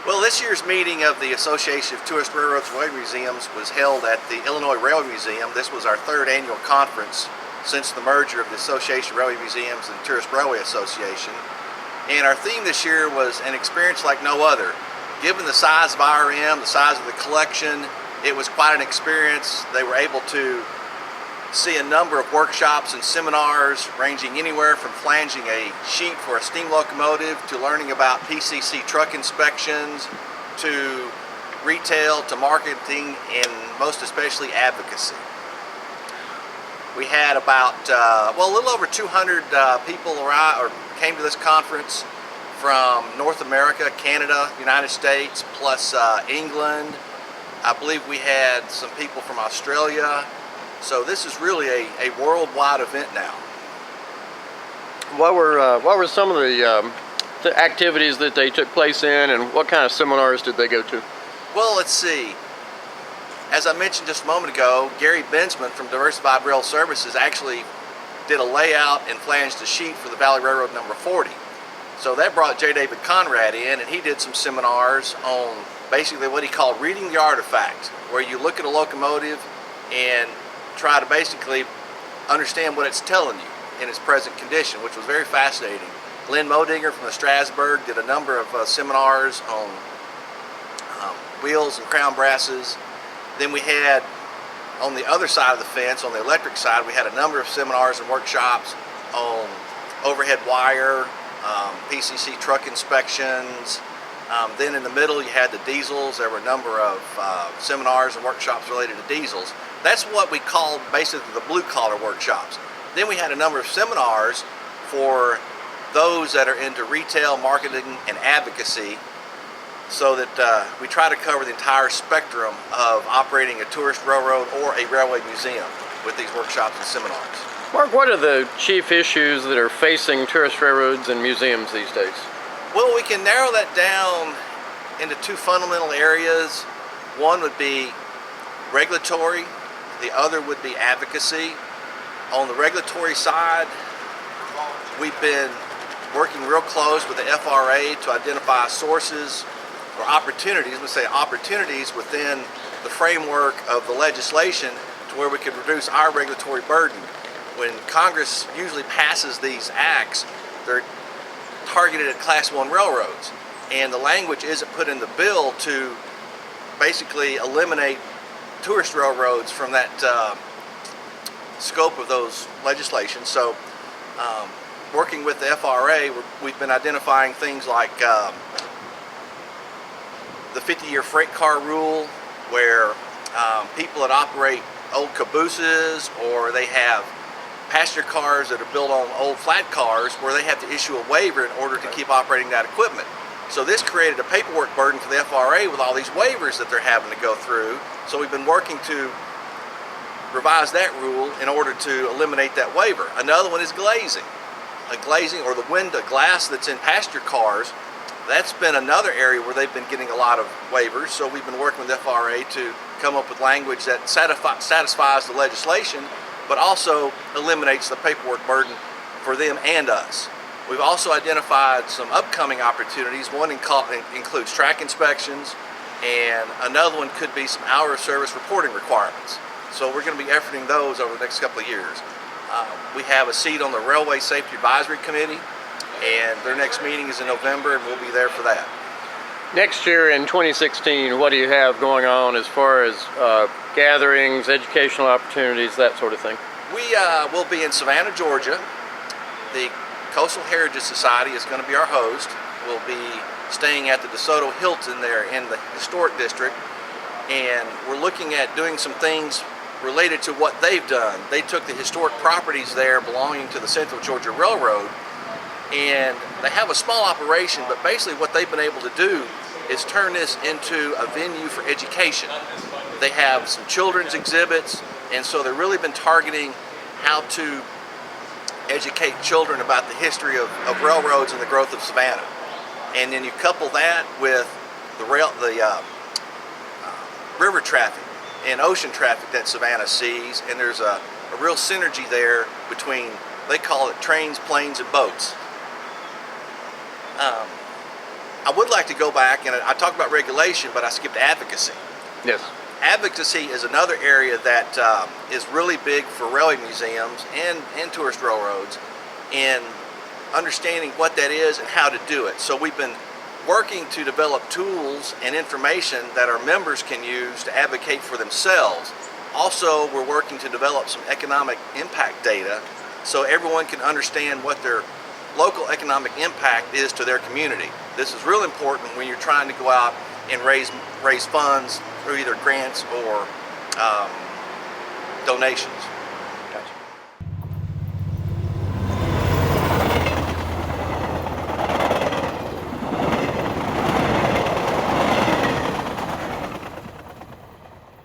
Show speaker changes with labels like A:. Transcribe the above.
A: Well, this year's meeting of the Association of Tourist Railroads and Railway Museums was held at the Illinois Railway Museum. This was our third annual conference since the merger of the Association of Railway Museums and the Tourist Railway Association. And our theme this year was an experience like no other. Given the size of ATRRM, the size of the collection, it was quite an experience. They were able to see a number of workshops and seminars ranging anywhere from flanging a sheet for a steam locomotive to learning about PCC truck inspections to retail to marketing and most especially advocacy. We had about a little over 200 people arrive or came to this conference from North America, Canada, United States, plus England. I believe we had some people from Australia. So this is really a worldwide event now.
B: What were some of the activities that they took place in, and what kind of seminars did they go to?
A: Well, let's see. As I mentioned just a moment ago, Gary Bensman from Diversified Rail Services actually did a layout and flanged a sheet for the Valley Railroad number 40. So that brought J. David Conrad in, and he did some seminars on basically what he called reading the artifact, where you look at a locomotive and try to basically understand what it's telling you in its present condition, which was very fascinating. Lynn Modinger from the Strasburg did a number of seminars on wheels and crown brasses. Then we had, on the other side of the fence, on the electric side, we had a number of seminars and workshops on overhead wire, PCC truck inspections. Then in the middle you had the diesels. There were a number of seminars and workshops related to diesels. That's what we called basically the blue-collar workshops. Then we had a number of seminars for those that are into retail, marketing, and advocacy, so that we try to cover the entire spectrum of operating a tourist railroad or a railway museum with these workshops and seminars.
B: Mark, what are the chief issues that are facing tourist railroads and museums these days?
A: Well, we can narrow that down into two fundamental areas. One would be regulatory, the other would be advocacy. On the regulatory side, we've been working real close with the FRA to identify sources or opportunities, let's say opportunities within the framework of the legislation to where we could reduce our regulatory burden. When Congress usually passes these acts, they're targeted at Class 1 railroads, and the language isn't put in the bill to basically eliminate tourist railroads from that scope of those legislations. So working with the FRA, we've been identifying things like the 50-year freight car rule, where people that operate old cabooses or they have passenger cars that are built on old flat cars, where they have to issue a waiver in order to keep operating that equipment. So this created a paperwork burden for the FRA with all these waivers that they're having to go through. So we've been working to revise that rule in order to eliminate that waiver. Another one is glazing. Glazing, or the window glass that's in passenger cars, that's been another area where they've been getting a lot of waivers. So we've been working with the FRA to come up with language that satisfies the legislation, but also eliminates the paperwork burden for them and us. We've also identified some upcoming opportunities. One includes track inspections, and another one could be some hour of service reporting requirements. So we're going to be efforting those over the next couple of years. We have a seat on the Railway Safety Advisory Committee, and their next meeting is in November, and we'll be there for that.
B: Next year in 2016, what do you have going on as far as gatherings, educational opportunities, that sort of thing?
A: We will be in Savannah, Georgia. The Coastal Heritage Society is going to be our host. We'll be staying at the DeSoto Hilton there in the historic district, and we're looking at doing some things related to what they've done. They took the historic properties there belonging to the Central Georgia Railroad, and they have a small operation, but basically what they've been able to do is turn this into a venue for education. They have some children's exhibits, and so they've really been targeting how to educate children about the history of railroads and the growth of Savannah. And then you couple that with the river traffic and ocean traffic that Savannah sees, and there's a real synergy there between, they call it trains, planes, and boats. I would like to go back, and I talked about regulation, but I skipped advocacy.
B: Yes.
A: Advocacy is another area that is really big for railway museums and tourist railroads in understanding what that is and how to do it. So we've been working to develop tools and information that our members can use to advocate for themselves. Also, we're working to develop some economic impact data so everyone can understand what their local economic impact is to their community. This is real important when you're trying to go out and raise funds through either grants or donations.